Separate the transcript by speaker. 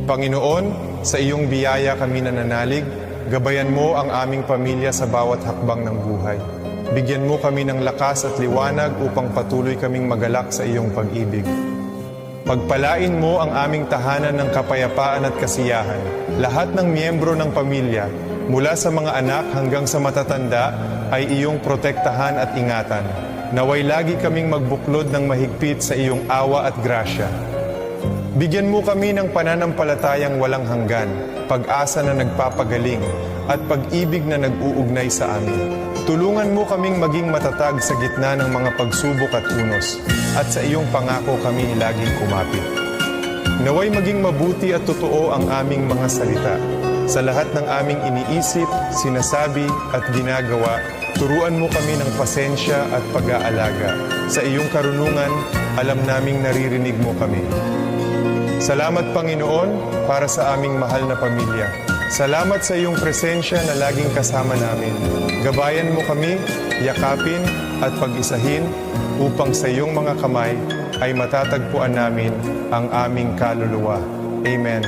Speaker 1: Panginoon, sa iyong biyaya kami nananalig, gabayan mo ang aming pamilya sa bawat hakbang ng buhay. Bigyan mo kami ng lakas at liwanag upang patuloy kaming magalak sa iyong pag-ibig. Pagpalain mo ang aming tahanan ng kapayapaan at kasiyahan. Lahat ng miyembro ng pamilya, mula sa mga anak hanggang sa matatanda, ay iyong protektahan at ingatan. Naway lagi kaming magbuklod ng mahigpit sa iyong awa at grasya. Bigyan mo kami ng pananampalatayang walang hanggan, pag-asa na nagpapagaling, at pag-ibig na nag-uugnay sa amin. Tulungan mo kaming maging matatag sa gitna ng mga pagsubok at unos, at sa iyong pangako kami laging kumapit. Naway maging mabuti at totoo ang aming mga salita. Sa lahat ng aming iniisip, sinasabi at ginagawa, turuan mo kami ng pasensya at pag-aalaga. Sa iyong karunungan, alam naming naririnig mo kami. Salamat, Panginoon, para sa aming mahal na pamilya. Salamat sa iyong presensya na laging kasama namin. Gabayan mo kami, yakapin at pag-isahin upang sa iyong mga kamay ay matatagpuan namin ang aming kaluluwa. Amen.